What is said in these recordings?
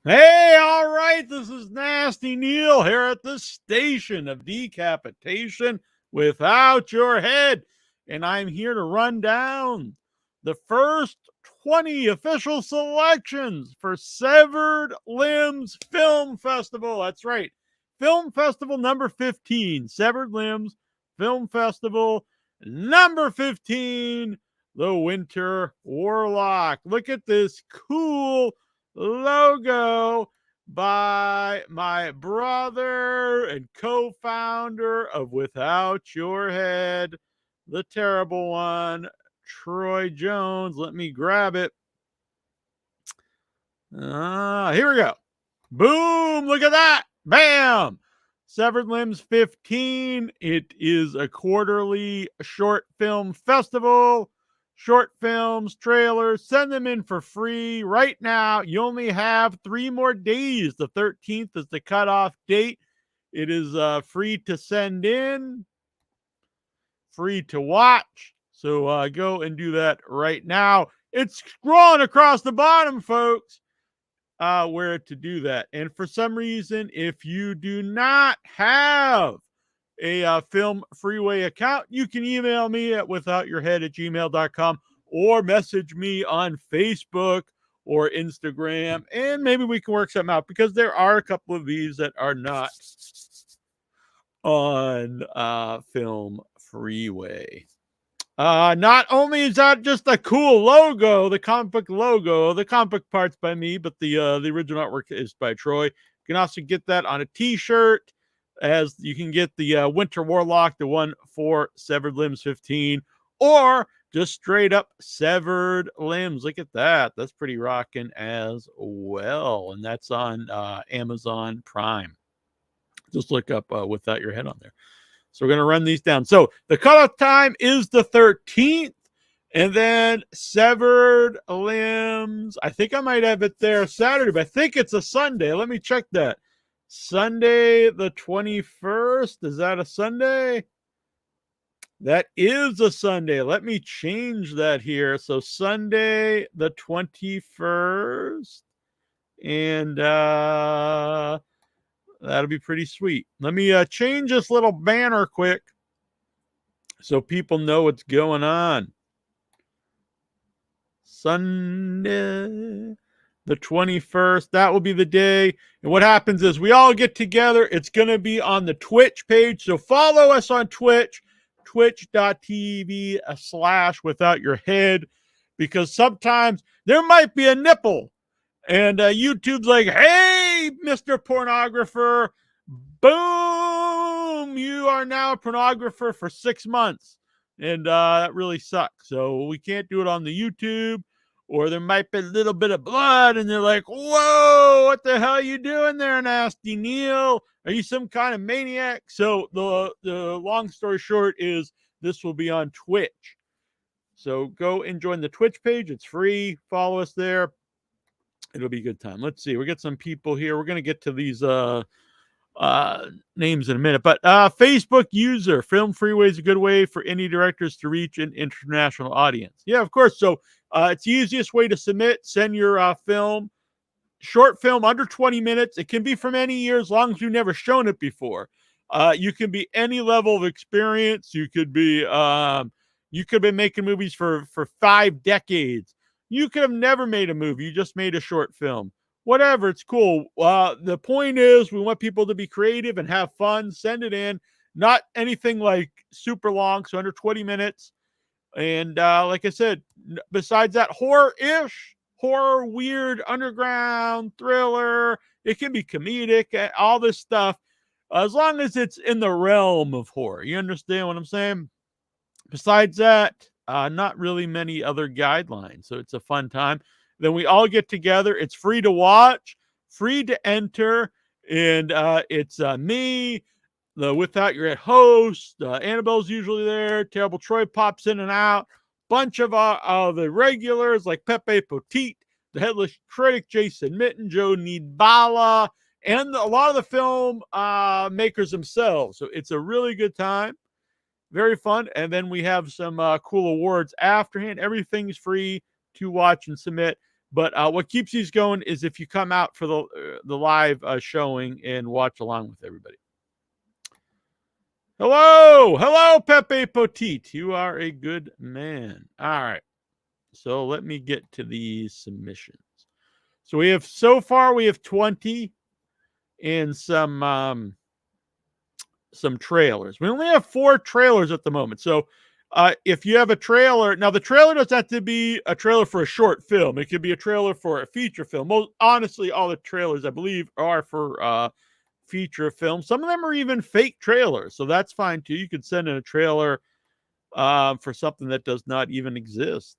Hey, all right, this is Nasty Neal here at the station of decapitation without your head. And I'm here to run down the first 20 official selections for Severed Limbs Film Festival. That's right, Film Festival number 15, Severed Limbs Film Festival number 15, The Winter Warlock. Look at this cool logo by my brother and co-founder of Without Your Head, the terrible one, Troy Jones. Let me grab it. Here we go. Boom, look at that. Bam. Severed Limbs 15. It is a quarterly short film festival. Short films, trailers, send them in for free right now. You only have 3 more days. The 13th is the cutoff date. It is free to send in, free to watch. So go and do that right now. It's scrolling across the bottom, folks, where to do that. And for some reason, if you do not have a Film Freeway account, you can email me at withoutyourhead@gmail.com or message me on Facebook or Instagram, and maybe we can work something out, because there are a couple of these that are not on Film Freeway. Not only is that just a cool logo, the comic book logo, the comic book part's by me, but the original artwork is by Troy. You can also get that on a t-shirt, as you can get the Winter Warlock, the one for Severed Limbs 15, or just straight up Severed Limbs. Look at that. That's pretty rocking as well. And that's on Amazon Prime. Just look up Without Your Head on there. So we're going to run these down. So the cutoff time is the 13th. And then Severed Limbs, I think I might have it there Saturday, but I think it's a Sunday. Let me check that. Sunday the 21st. Is that a Sunday? That is a Sunday. Let me change that here. So Sunday the 21st. And that'll be pretty sweet. Let me change this little banner quick so people know what's going on. Sunday the 21st. That will be the day. And what happens is we all get together. It's going to be on the Twitch page. So follow us on Twitch, twitch.tv/without your head, because sometimes there might be a nipple. And YouTube's like, hey, Mr. Pornographer, boom, you are now a pornographer for 6 months. And that really sucks. So we can't do it on the YouTube, or there might be a little bit of blood, and they're like, whoa, what the hell are you doing there, Nasty Neal? Are you some kind of maniac? So the long story short is this will be on Twitch. So go and join the Twitch page. It's free. Follow us there. It'll be a good time. Let's see. We got some people here. We're going to get to these names in a minute. But Facebook user, Film Freeway is a good way for indie directors to reach an international audience. Yeah, of course. So it's the easiest way to submit. Send your film, short film under 20 minutes. It can be from any year, as long as you've never shown it before. You can be any level of experience. You could be making movies for 5 decades. You could have never made a movie. You just made a short film. Whatever, it's cool. The point is, we want people to be creative and have fun. Send it in. Not anything like super long, so under 20 minutes. And like I said, besides that, horror-ish, horror, weird, underground, thriller. It can be comedic, all this stuff, as long as it's in the realm of horror. You understand what I'm saying? Besides that, not really many other guidelines. So it's a fun time. Then we all get together. It's free to watch, free to enter. And it's me, the Without Your Head host. Annabelle's usually there. Terrible Troy pops in and out. Bunch of the regulars like Pepe Potit, the Headless Critic, Jason Mitten, Joe Nidbala, and a lot of the film makers themselves. So it's a really good time. Very fun. And then we have some cool awards afterhand. Everything's free to watch and submit. But what keeps these going is if you come out for the live showing and watch along with everybody. Hello, Pepe Potit. You are a good man. All right. So let me get to these submissions. So so far we have 20 and some trailers. We only have 4 trailers at the moment. So if you have a trailer, now the trailer doesn't have to be a trailer for a short film. It could be a trailer for a feature film. Honestly, all the trailers I believe are for feature film. Some of them are even fake trailers, so that's fine too. You could send in a trailer for something that does not even exist,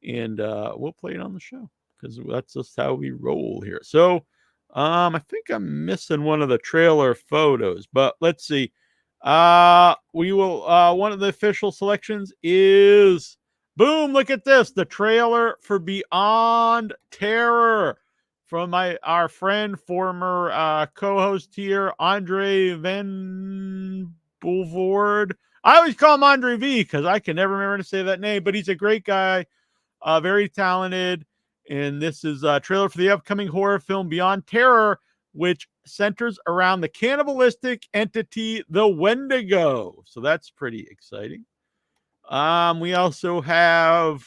and we'll play it on the show because that's just how we roll here. So I think I'm missing one of the trailer photos, but let's see. We will one of the official selections is boom, look at this, the trailer for Beyond Terror from our friend, former co-host here, Andre Van Boulevard. I always call him Andre V because I can never remember to say that name, but he's a great guy, very talented. And this is a trailer for the upcoming horror film Beyond Terror, which centers around the cannibalistic entity, the Wendigo. So that's pretty exciting. We also have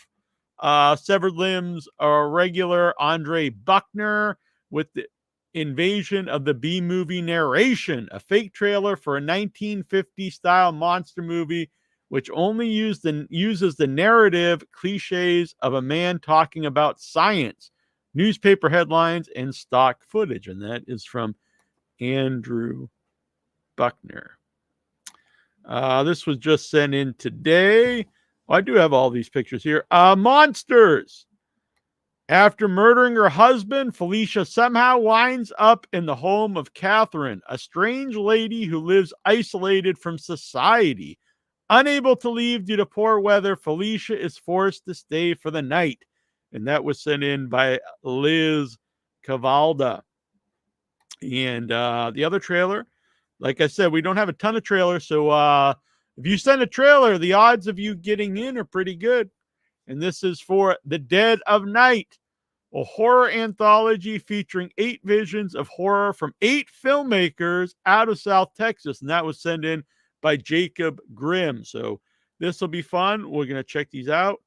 Severed Limbs, regular Andre Buckner with the Invasion of the B-movie narration, a fake trailer for a 1950 style monster movie which only uses the narrative cliches of a man talking about science, newspaper headlines, and stock footage. And that is from Andrew Buckner. This was just sent in today. I do have all these pictures here. Monsters. After murdering her husband, Felicia somehow winds up in the home of Catherine, a strange lady who lives isolated from society. Unable to leave due to poor weather, Felicia is forced to stay for the night. And that was sent in by Liz Cavalda. And the other trailer, like I said, we don't have a ton of trailers. So if you send a trailer, the odds of you getting in are pretty good. And this is for The Dead of Night, a horror anthology featuring 8 visions of horror from 8 filmmakers out of South Texas. And that was sent in by Jacob Grimm. So this will be fun. We're going to check these out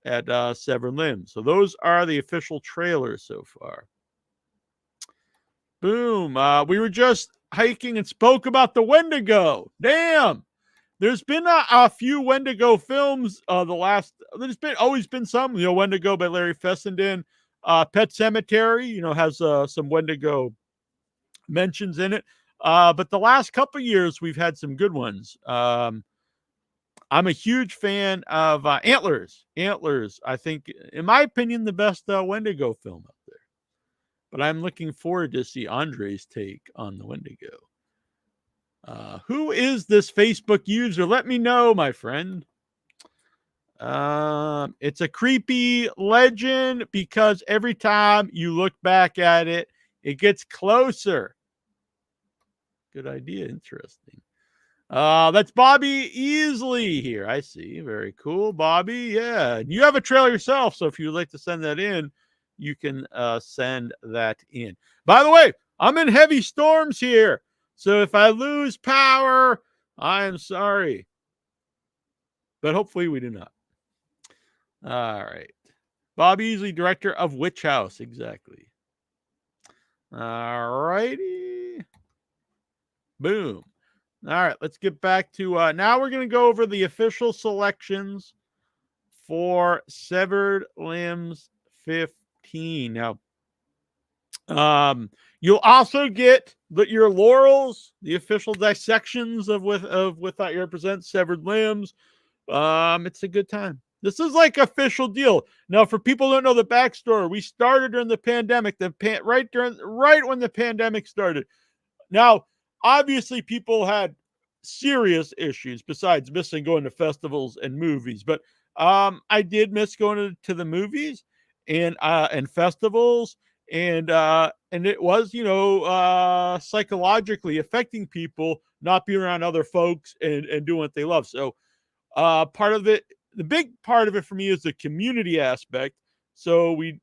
at Severed Limbs. So those are the official trailers so far. Boom. We were just hiking and spoke about the Wendigo. Damn. There's been a few Wendigo films. There's always been some. Wendigo by Larry Fessenden. Pet Cemetery, has some Wendigo mentions in it. But the last couple years, we've had some good ones. I'm a huge fan of Antlers. Antlers, I think, in my opinion, the best Wendigo film out there. But I'm looking forward to see Andre's take on the Wendigo. Who is this Facebook user? Let me know, my friend. It's a creepy legend because every time you look back at it, it gets closer. Good idea. Interesting. That's Bobby Easley here. I see. Very cool, Bobby. Yeah. You have a trailer yourself, so if you'd like to send that in, you can send that in. By the way, I'm in heavy storms here. So if I lose power, I am sorry. But hopefully we do not. All right. Bob Easley, director of Witch House. Exactly. All righty. Boom. All right. Let's get back to now we're going to go over the official selections for Severed Limbs 15. Now, you'll also get your laurels, the official dissections of Without Your Present Severed Limbs. It's a good time. This is like official deal. Now, for people who don't know the backstory, we started during the pandemic, right when the pandemic started. Now, obviously, people had serious issues besides missing going to festivals and movies, but I did miss going to the movies and festivals, and it was psychologically affecting people not being around other folks and doing what they love. So part of it, the big part of it for me is the community aspect. So we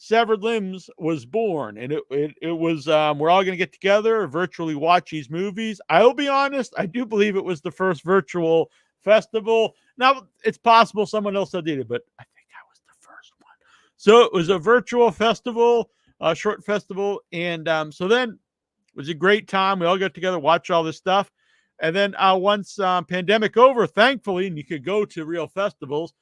Severed Limbs was born, and it was we're all going to get together, virtually watch these movies. I'll be honest, I do believe it was the first virtual festival. Now, it's possible someone else did it, but I think I was the first one. So it was a virtual festival, a short festival, and so then it was a great time. We all got together, watch all this stuff, and then once pandemic over, thankfully, and you could go to real festivals.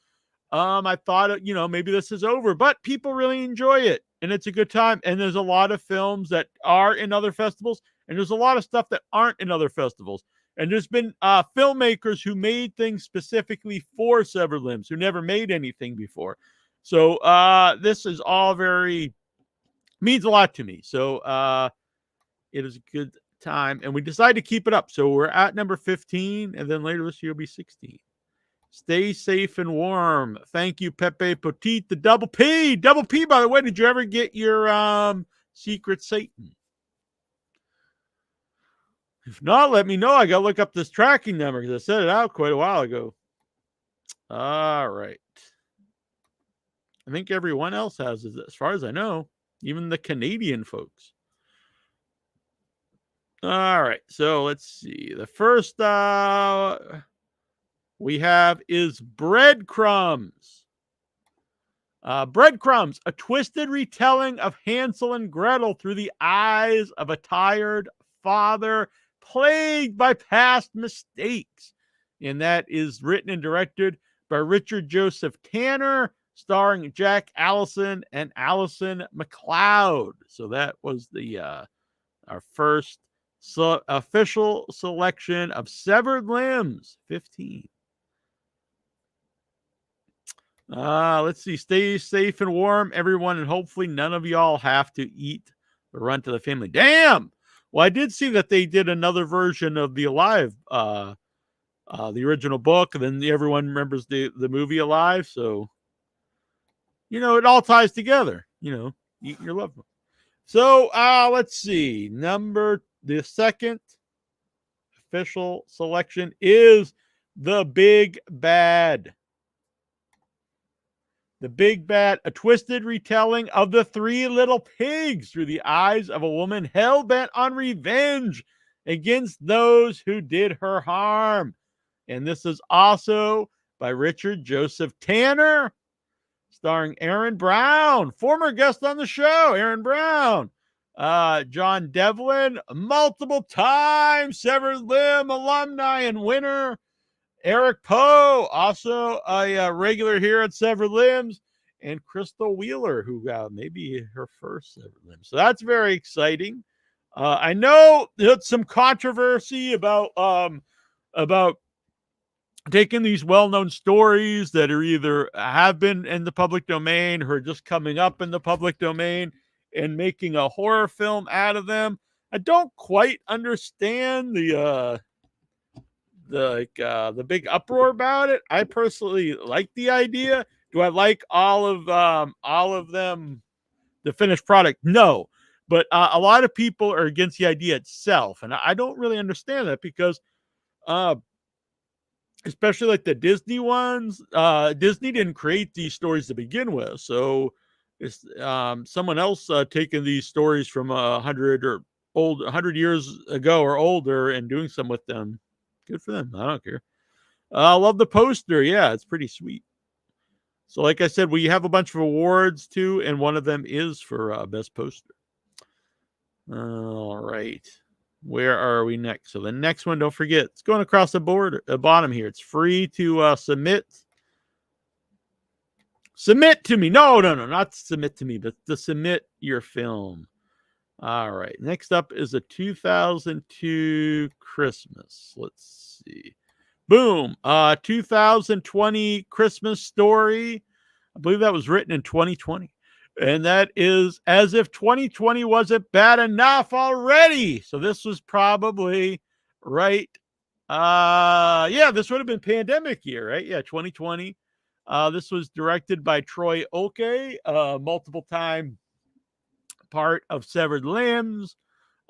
I thought, maybe this is over, but people really enjoy it, and it's a good time. And there's a lot of films that are in other festivals, and there's a lot of stuff that aren't in other festivals. And there's been filmmakers who made things specifically for Severed Limbs, who never made anything before. So this is all means a lot to me. So it is a good time, and we decided to keep it up. So we're at number 15, and then later this year will be 16. Stay safe and warm. Thank you, Pepe Petit, the double P. Double P, by the way, did you ever get your Secret Satan? If not, let me know. I got to look up this tracking number because I set it out quite a while ago. All right. I think everyone else has it, as far as I know, even the Canadian folks. All right. So let's see. The first we have is Breadcrumbs. Breadcrumbs, a twisted retelling of Hansel and Gretel through the eyes of a tired father plagued by past mistakes. And that is written and directed by Richard Joseph Tanner, starring Jack Allison and Allison McLeod. So that was the our first official selection of Severed Limbs 15. Let's see. Stay safe and warm, everyone, and hopefully none of y'all have to eat the Run to the Family. Damn! Well, I did see that they did another version of the Alive, the original book, and then everyone remembers the movie Alive. So, it all ties together. Eating your loved one. So, let's see. The second official selection is The Big Bad. The Big Bad, a twisted retelling of the Three Little Pigs through the eyes of a woman hell-bent on revenge against those who did her harm. And this is also by Richard Joseph Tanner, starring Aaron Brown, former guest on the show, Aaron Brown. John Devlin, multiple time Severed Limb alumni and winner. Eric Poe, also a regular here at Severed Limbs, and Crystal Wheeler, who maybe her first Severed Limbs. So that's very exciting. I know there's some controversy about taking these well-known stories that are either have been in the public domain or just coming up in the public domain and making a horror film out of them. I don't quite understand the big uproar about it. I personally like the idea. Do I like all of them, the finished product? No, but a lot of people are against the idea itself, and I don't really understand that because, especially like the Disney ones, Disney didn't create these stories to begin with, so it's someone else taking these stories from 100 years ago or older and doing some with them. Good for them. I don't care. I love the poster. Yeah, it's pretty sweet. So like I said, we have a bunch of awards too, and one of them is for best poster. All right. Where are we next? So the next one, don't forget, it's going across the bottom here. It's free to submit. Submit to me. No, not submit to me, but to submit your film. All right. Next up is a 2002 Christmas. Let's see. Boom. 2020 Christmas Story. I believe that was written in 2020. And that is As If 2020 Wasn't Bad Enough Already. So this was probably right. This would have been pandemic year, right? Yeah, 2020. This was directed by Troy Oke, multiple time part of Severed Limbs,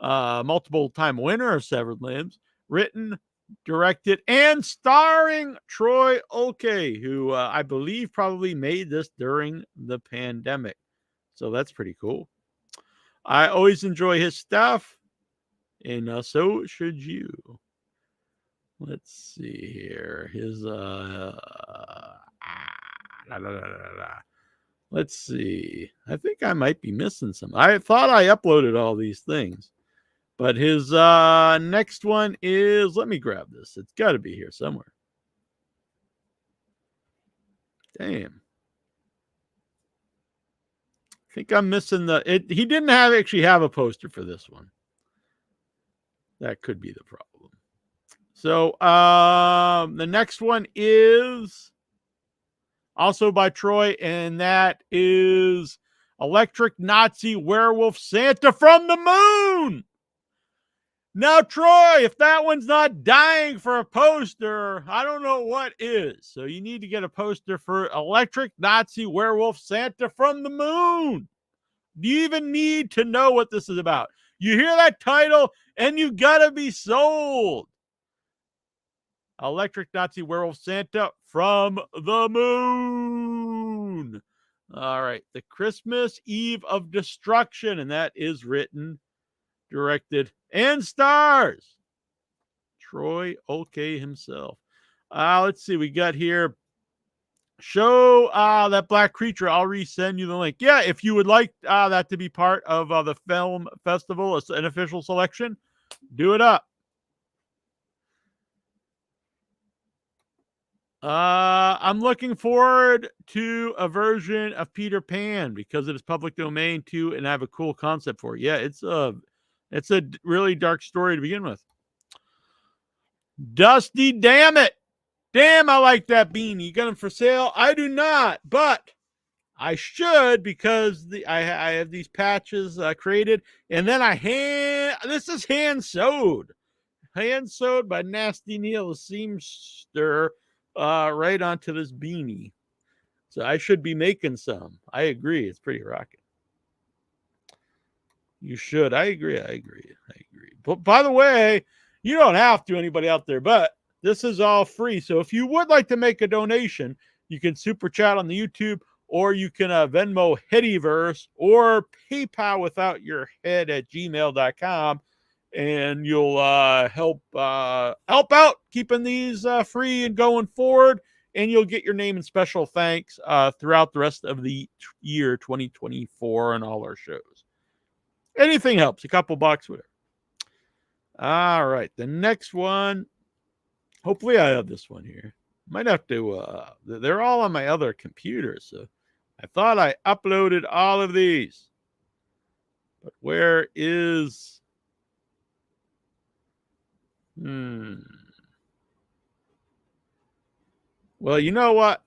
multiple time winner of Severed Limbs, written, directed, and starring Troy Oke, who I believe probably made this during the pandemic. So that's pretty cool. I always enjoy his stuff, and so should you. Let's see here. His let's see. I think I might be missing some. I thought I uploaded all these things. But his next one is, let me grab this. It's got to be here somewhere. Damn. I think I'm missing he didn't actually have a poster for this one. That could be the problem. So the next one is also by Troy, and that is Electric Nazi Werewolf Santa from the Moon. Now, Troy, if that one's not dying for a poster, I don't know what is. So you need to get a poster for Electric Nazi Werewolf Santa from the Moon. Do you even need to know what this is about? You hear that title, and you gotta be sold. Electric Nazi Werewolf Santa from the Moon. All right, The Christmas Eve of Destruction, and that is written, directed, and stars Troy Olke himself. Let's see, we got here. Show that black creature. I'll resend you the link. Yeah, if you would like that to be part of the film festival, an official selection, do it up. I'm looking forward to a version of Peter Pan because it is public domain too, and I have a cool concept for it. Yeah, it's a really dark story to begin with. Dusty, damn it. Damn, I like that beanie. You got them for sale? I do not, but I should because I have these patches created, and then this is hand sewed by Nasty Neal, the seamster, right onto this beanie. So I should be making some. I agree. It's pretty rocking. You should. I agree. But by the way, you don't have to, anybody out there, but this is all free. So if you would like to make a donation, you can super chat on the YouTube, or you can Venmo Headyverse or PayPal without your head at gmail.com. And you'll help out keeping these free and going forward. And you'll get your name and special thanks throughout the rest of the year 2024 and all our shows. Anything helps, a couple bucks, whatever. All right, the next one. Hopefully I have this one here. Might have to, they're all on my other computer, so I thought I uploaded all of these. But where is... Well, you know what?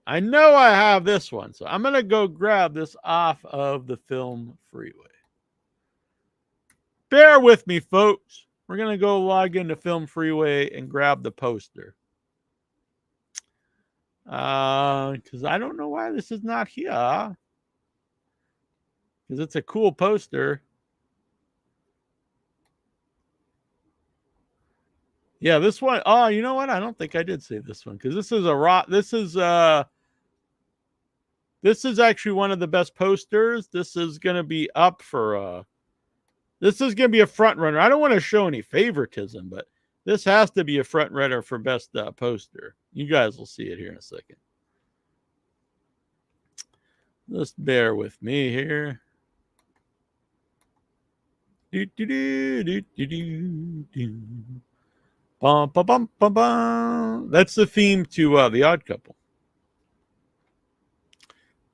I know I have this one, so I'm going to go grab this off of the Film Freeway. Bear with me, folks. We're going to go log into Film Freeway and grab the poster. Because I don't know why this is not here. Because it's a cool poster. Yeah, this one. Oh, you know what? I don't think I did save this one because this is this is actually one of the best posters. This is going to be up for this is going to be a front runner. I don't want to show any favoritism, but this has to be a front runner for best poster. You guys will see it here in a second. Just bear with me here. Do do do do do do do. Bum, bum, bum, bum, bum. That's the theme to The Odd Couple.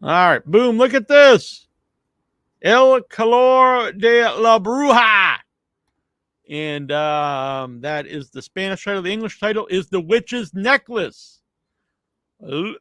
All right, boom, look at this. El Calor de la Bruja. And that is the Spanish title. The English title is The Witch's Necklace.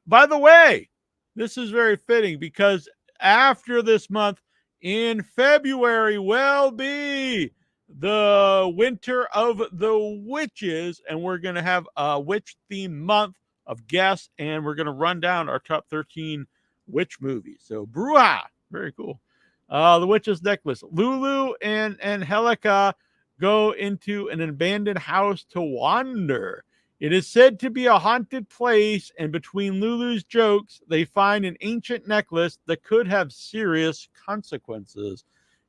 By the way, this is very fitting because after this month, in February, will be the Winter of the Witches, and we're going to have a witch-themed month of guests, and we're going to run down our top 13 witch movies. So, Bruja, very cool. The Witch's Necklace. Lulu and Angelica go into an abandoned house to wander, It is said to be a haunted place, and between Lulu's jokes, they find an ancient necklace that could have serious consequences.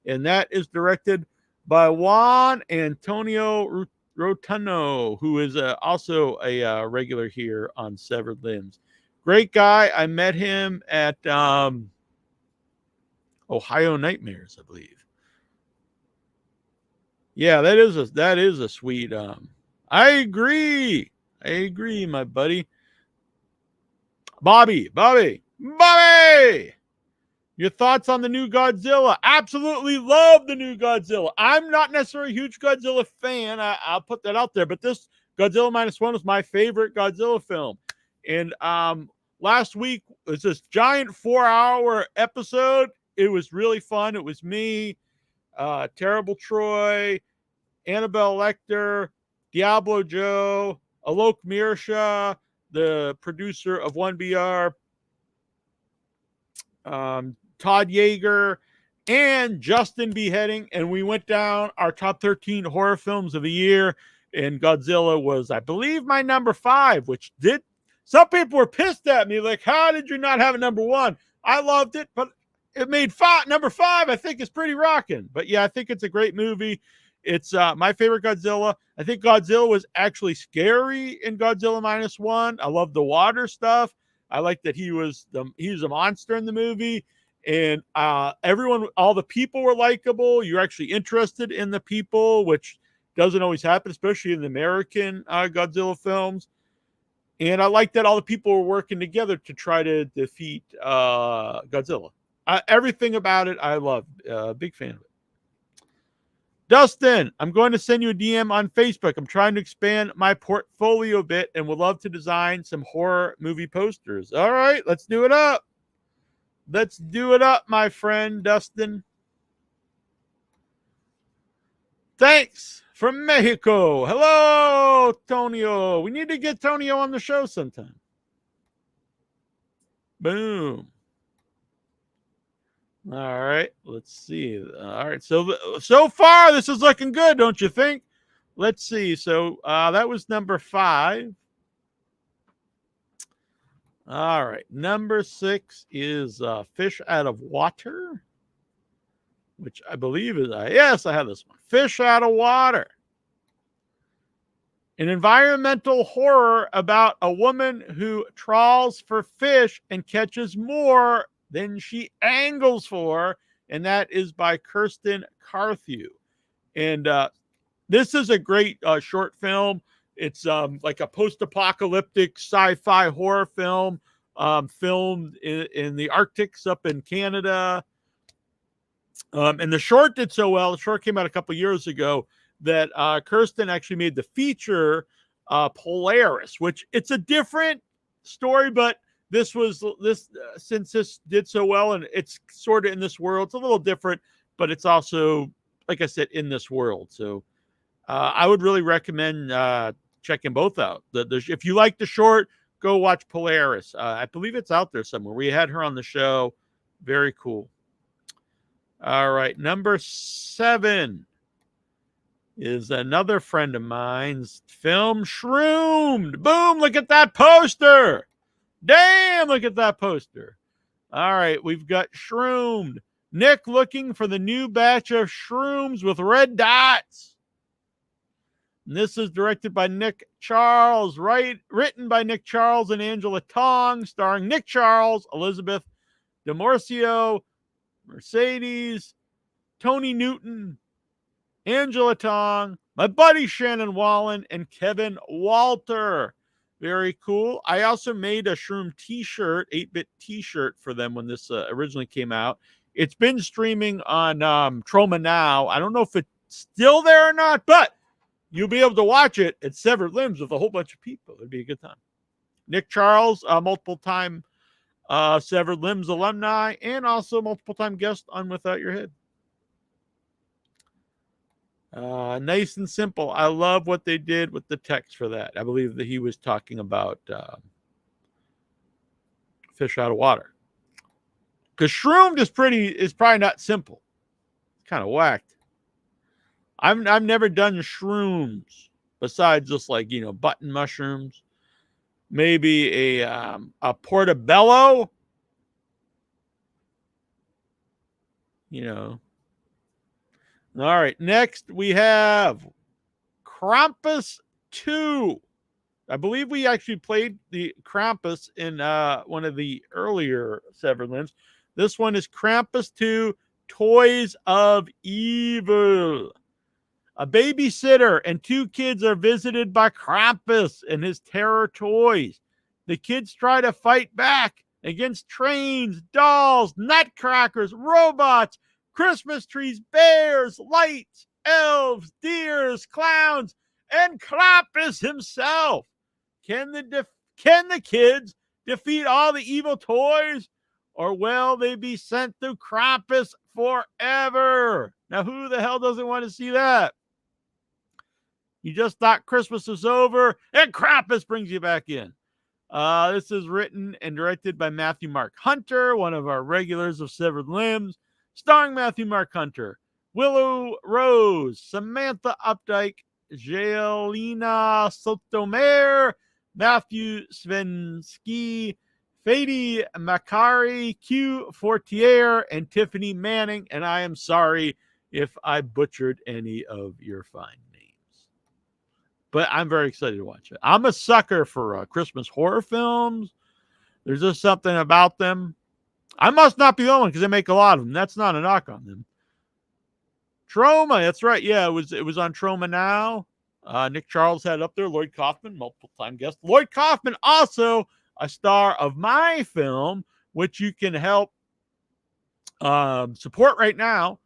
And that is directed by Juan Antonio Rotuno, who is also a regular here on Severed Limbs. Great guy. I met him at Ohio Nightmares, I believe. Yeah, that is a sweet. I agree. I agree, my buddy. Bobby. Your thoughts on the new Godzilla? Absolutely love the new Godzilla. I'm not necessarily a huge Godzilla fan. I'll put that out there, but this Godzilla -1 was my favorite Godzilla film. And last week was this giant 4-hour episode. It was really fun. It was me, Terrible Troy, Annabelle Lecter, Diablo Joe, Alok Mirsha, the producer of 1BR, Todd Yeager, and Justin Beheading. And we went down our top 13 horror films of the year. And Godzilla was, I believe, my number 5, which did. Some people were pissed at me, like, how did you not have a number 1? I loved it, but it made number 5, I think, is pretty rocking. But yeah, I think it's a great movie. It's my favorite Godzilla. I think Godzilla was actually scary in Godzilla -1. I love the water stuff. I like that he was a monster in the movie, and everyone, all the people were likable. You're actually interested in the people, which doesn't always happen, especially in the American Godzilla films. And I like that all the people were working together to try to defeat Godzilla. Everything about it, I love. Big fan of it. Dustin, I'm going to send you a DM on Facebook. I'm trying to expand my portfolio a bit and would love to design some horror movie posters. All right, let's do it up. Let's do it up, my friend Dustin. Thanks from Mexico. Hello, Tonio. We need to get Tonio on the show sometime. Boom. All right, let's see. All right, so far this is looking good, don't you think? Let's see. So that was number 5. All right, number 6 is Fish Out of Water, which I believe is yes, I have this one. Fish Out of Water, an environmental horror about a woman who trawls for fish and catches more than she angles for, and that is by Kirsten Carthew. And this is a great short film. It's like a post-apocalyptic sci-fi horror film, filmed in the Arctics up in Canada. And the short did so well. The short came out a couple years ago that Kirsten actually made the feature, Polaris, which it's a different story, but since this did so well and it's sort of in this world, it's a little different, but it's also, like I said, in this world. So I would really recommend checking both out. If you like the short, go watch Polaris. I believe it's out there somewhere. We had her on the show. Very cool. All right, number 7 is another friend of mine's film, Shroomed. Boom, look at that poster. Damn, look at that poster. All right, we've got Shroomed. Nick looking for the new batch of shrooms with red dots. And this is directed by Nick Charles, written by Nick Charles and Angela Tong, starring Nick Charles, Elizabeth DeMorcio, Mercedes, Tony Newton, Angela Tong, my buddy Shannon Wallen, and Kevin Walter. Very cool. I also made a Shroom t-shirt, 8-bit t-shirt for them when this originally came out. It's been streaming on Troma Now. I don't know if it's still there or not, but you'll be able to watch it at Severed Limbs with a whole bunch of people. It'd be a good time. Nick Charles, multiple-time Severed Limbs alumni, and also multiple-time guest on Without Your Head. Nice and simple. I love what they did with the text for that. I believe that he was talking about Fish Out of Water. Because Shroomed is probably not simple. It's kind of whacked. I've never done shrooms. besides just like, button mushrooms. Maybe a portobello, you know. All right, next we have Krampus 2. I believe we actually played the Krampus in one of the earlier Severed Limbs. This one is Krampus 2, Toys of Evil. A babysitter and 2 kids are visited by Krampus and his terror toys. The kids try to fight back against trains, dolls, nutcrackers, robots, Christmas trees, bears, lights, elves, deers, clowns, and Krampus himself. Can the kids defeat all the evil toys, or will they be sent to Krampus forever? Now, who the hell doesn't want to see that? You just thought Christmas was over, and Krampus brings you back in. This is written and directed by Matthew Mark Hunter, one of our regulars of Severed Limbs, starring Matthew Mark Hunter, Willow Rose, Samantha Updike, Jelena Sotomayor, Matthew Svensky, Fady Macari, Q Fortier, and Tiffany Manning. And I am sorry if I butchered any of your fine names. But I'm very excited to watch it. I'm a sucker for Christmas horror films. There's just something about them. I must not be the only one because they make a lot of them. That's not a knock on them. Trauma, that's right. Yeah, it was on Trauma Now. Nick Charles had it up there. Lloyd Kaufman, multiple time guest. Lloyd Kaufman, also a star of my film, which you can help support right now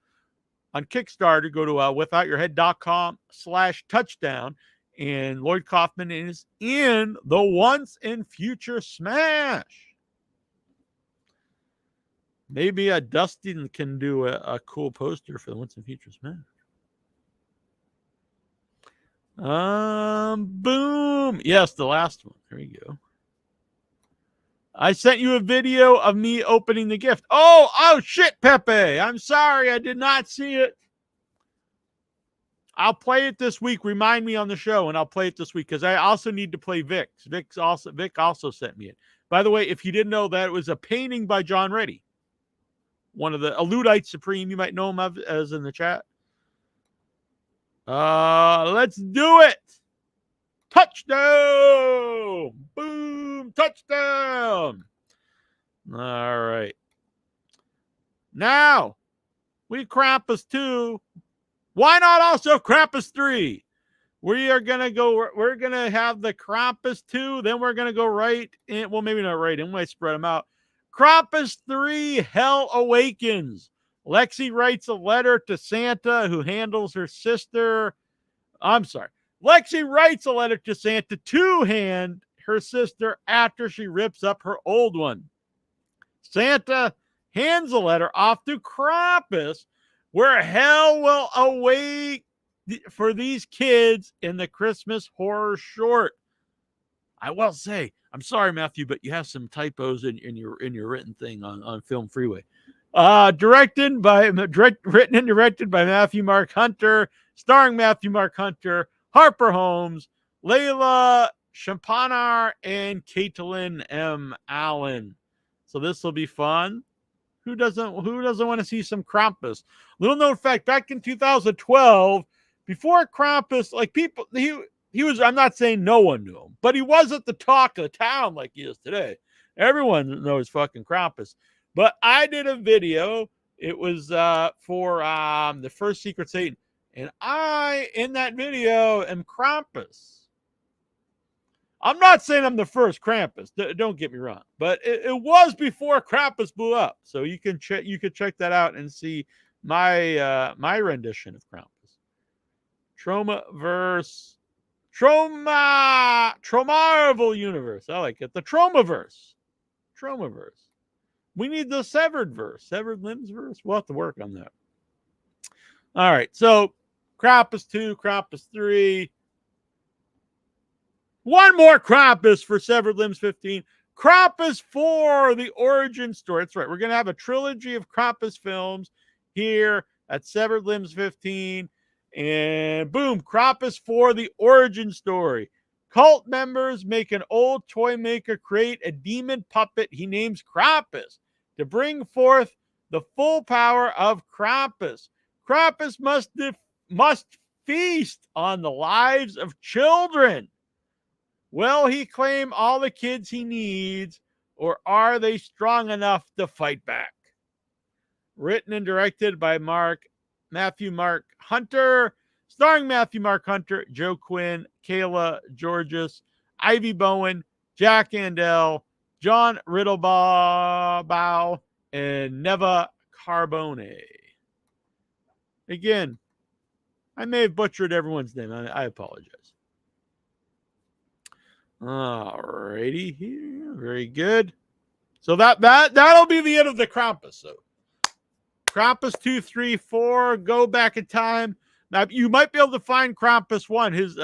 on Kickstarter. Go to withoutyourhead.com/touchdown. And Lloyd Kaufman is in the Once and Future Smash. Maybe Dustin can do a cool poster for the Once and Future Smash. Boom. Yes, the last one. There you go. I sent you a video of me opening the gift. Oh, shit, Pepe. I'm sorry. I did not see it. I'll play it this week. Remind me on the show, and I'll play it this week because I also need to play Vic's. Vic also sent me it. By the way, if you didn't know, that was a painting by John Reddy, one of the Ludite Supreme. You might know him as in the chat. Let's do it. Touchdown! Boom! Touchdown! All right. Now, we Krampus 2. Why not also Krampus 3? We're going to have the Krampus 2, then we're going to go right in. Well, maybe not right in. We might spread them out. Krampus 3, Hell Awakens. Lexi writes a letter to Santa who handles her sister. I'm sorry. Lexi writes a letter to Santa to hand her sister after she rips up her old one. Santa hands the letter off to Krampus, where hell will await for these kids in the Christmas horror short. I will say, I'm sorry, Matthew, but you have some typos in your written thing on Film Freeway. Written and directed by Matthew Mark Hunter, starring Matthew Mark Hunter, Harper Holmes, Layla Champanar, and Caitlin M. Allen. So this will be fun. Who doesn't want to see some Krampus? Little known fact, back in 2012, before Krampus, like people, he was, I'm not saying no one knew him, but he wasn't the talk of the town like he is today. Everyone knows fucking Krampus. But I did a video. It was for the first Secret Satan. And I, in that video, am Krampus. I'm not saying I'm the first Krampus. Don't get me wrong. But it was before Krampus blew up. So you can check that out and see my my rendition of Krampus. Marvel universe. I like it. The Tromaverse. We need the Severed Limbs verse. We'll have to work on that. All right. So Krampus 2, Krampus 3. One more Krampus for Severed Limbs 15. Krampus 4, the origin story. That's right. We're going to have a trilogy of Krampus films here at Severed Limbs 15. And boom, Krampus 4, the origin story. Cult members make an old toy maker create a demon puppet he names Krampus to bring forth the full power of Krampus. Krampus must feast on the lives of children. Will he claim all the kids he needs, or are they strong enough to fight back? Written and directed by Matthew Mark Hunter, starring Matthew Mark Hunter, Joe Quinn, Kayla Georges, Ivy Bowen, Jack Andel, John Riddlebaugh, and Neva Carbone. Again, I may have butchered everyone's name. I apologize. Alrighty here. Very good. So that'll be the end of the Krampus. So Krampus 2, 3, 4, go back in time. Now you might be able to find Krampus 1, his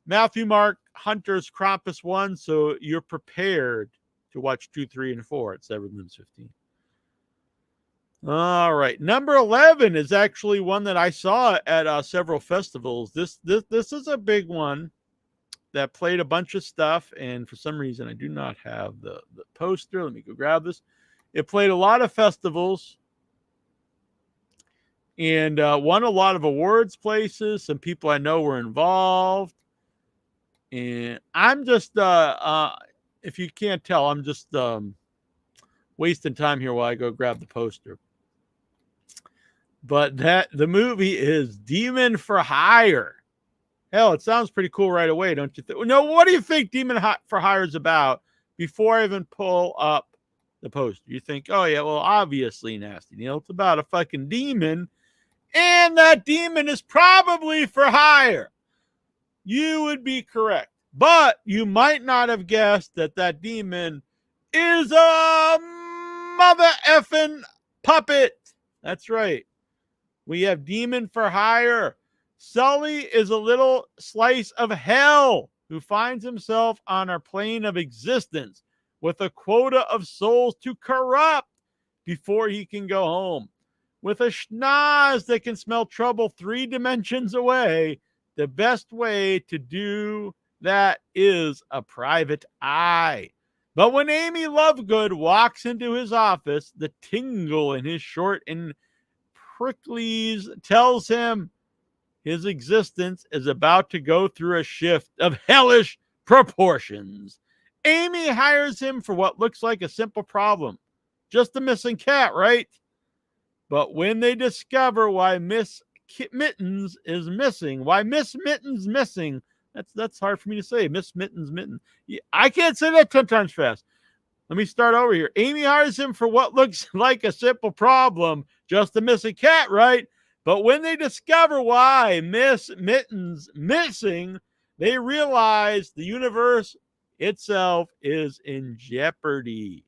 Matthew Mark Hunter's Krampus 1, so you're prepared to watch 2, 3, and 4 at 7 minutes 15. All right, number 11 is actually one that I saw at several festivals. This is a big one that played a bunch of stuff, and for some reason I do not have the poster. Let me go grab this. It played a lot of festivals and won a lot of awards places. Some people I know were involved. And I'm just, if you can't tell, I'm just wasting time here while I go grab the poster. But the movie is Demon for Hire. Hell, it sounds pretty cool right away, don't you think? No, what do you think Demon for Hire is about before I even pull up the poster? You think, oh yeah, well, obviously, Nasty Neal, it's about a fucking demon, and that demon is probably for hire. You would be correct, but you might not have guessed that demon is a mother effing puppet. That's right. We have Demon for Hire. Sully is a little slice of hell who finds himself on our plane of existence with a quota of souls to corrupt before he can go home. With a schnoz that can smell trouble 3 dimensions away, the best way to do that is a private eye. But when Amy Lovegood walks into his office, the tingle in his short and pricklies tells him his existence is about to go through a shift of hellish proportions. Amy hires him for what looks like a simple problem. Just a missing cat, right? But when they discover why Miss Mittens is missing, that's hard for me to say. Miss Mittens mitten. I can't say that 10 times fast. Let me start over here. Amy hires him for what looks like a simple problem. Just a missing cat, right? But when they discover why Miss Mittens missing, they realize the universe itself is in jeopardy.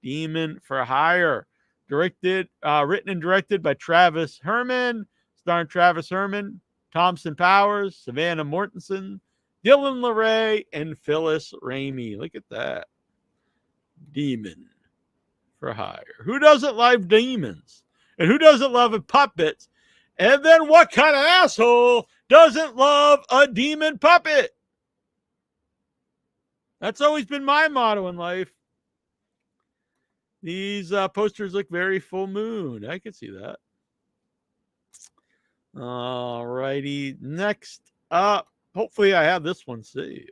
Demon for Hire. Written and directed by Travis Herman, starring Travis Herman, Thompson Powers, Savannah Mortensen, Dylan LeRae, and Phyllis Ramey. Look at that. Demon for Hire. Who doesn't love demons? And who doesn't love puppets? And then what kind of asshole doesn't love a demon puppet? That's always been my motto in life. These posters look very full moon. I can see that. All righty. Next up. Hopefully I have this one saved.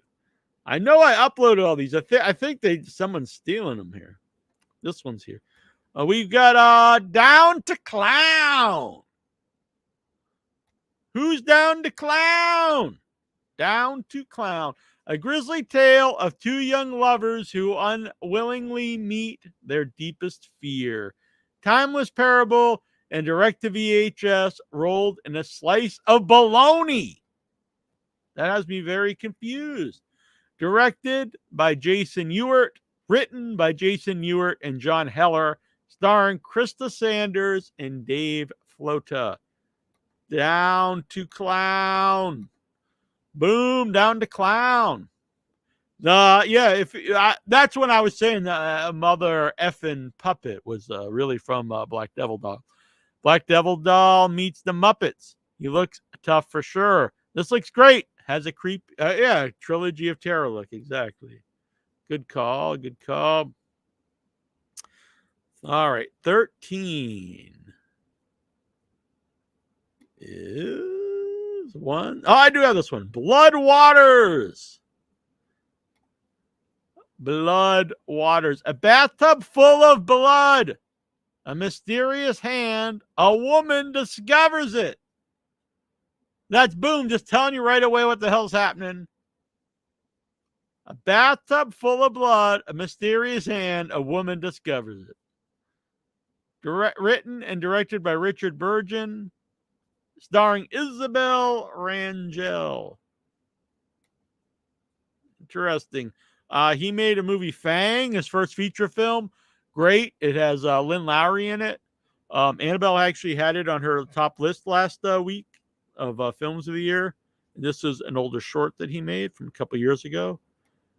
I know I uploaded all these. I think someone's stealing them here. This one's here. We've got Down to Clown. Who's down to clown? Down to Clown. A grisly tale of 2 young lovers who unwillingly meet their deepest fear. Timeless parable and direct-to-VHS rolled in a slice of bologna. That has me very confused. Directed by Jason Ewart, written by Jason Ewart and John Heller, starring Krista Sanders and Dave Flota. Down to Clown. Boom, down to clown. That's when I was saying that mother effing puppet was really from Black Devil Doll. Black Devil Doll meets the Muppets. He looks tough for sure. This looks great. Has a trilogy of terror look. Exactly. Good call. Good call. All right. 13 is one. Oh, I do have this one. Blood Waters. Blood Waters. A bathtub full of blood. A mysterious hand. A woman discovers it. That's boom. Just telling you right away what the hell's happening. A bathtub full of blood. A mysterious hand. A woman discovers it. Written and directed by Richard Burgon. Starring Isabel Rangel. Interesting. He made a movie, Fang, his first feature film. Great. It has Lynn Lowry in it. Annabelle actually had it on her top list last week of films of the year. And this is an older short that he made from a couple years ago.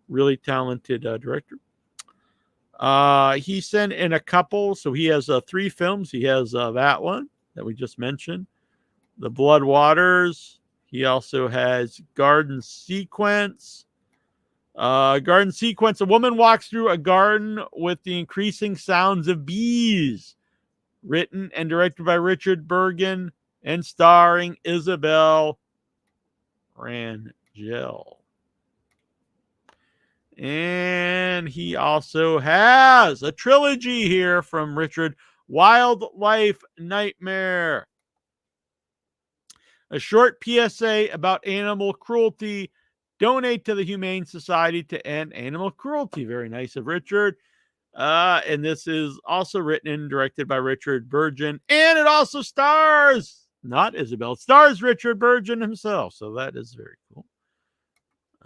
Really talented director. He sent in a couple. So he has 3 films. He has that one that we just mentioned, The Blood Waters. He also has Garden Sequence. Garden Sequence. A woman walks through a garden with the increasing sounds of bees. Written and directed by Richard Burgon and starring Isabel Rangel. And he also has a trilogy here from Richard, Wildlife Nightmare. A short PSA about animal cruelty. Donate to the Humane Society to end animal cruelty. Very nice of Richard. And this is also written and directed by Richard Burgon. And it also stars, not Isabel, it stars Richard Burgon himself. So that is very cool.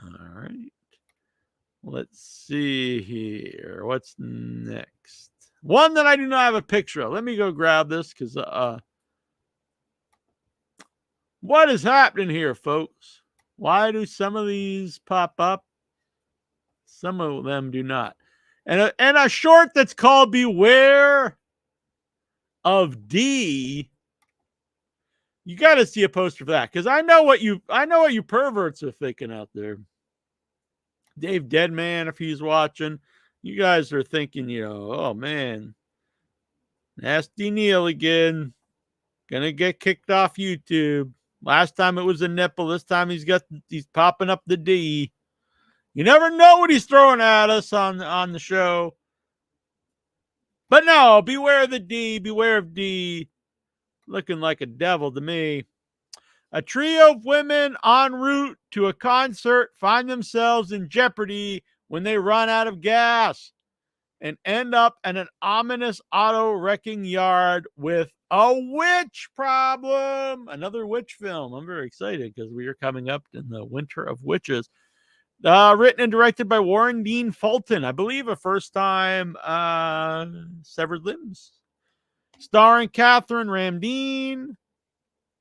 All right. Let's see here. What's next? One that I do not have a picture of. Let me go grab this because what is happening here, folks? Why do some of these pop up? Some of them do not. And a short that's called Beware of D. You got to see a poster for that because I know what you perverts are thinking out there. Dave Deadman, if he's watching, you guys are thinking, oh man, Nasty Neal again, gonna get kicked off YouTube. Last time it was a nipple. This time he's popping up the D. You never know what he's throwing at us on the show. But no, beware of the D. Beware of D. Looking like a devil to me. A trio of women en route to a concert find themselves in jeopardy when they run out of gas and end up in an ominous auto wrecking yard with a witch problem. Another witch film. I'm very excited because we are coming up in the winter of witches. Written and directed by Warren Dean Fulton. I believe a first time Severed Limbs. Starring Catherine Ramdeen,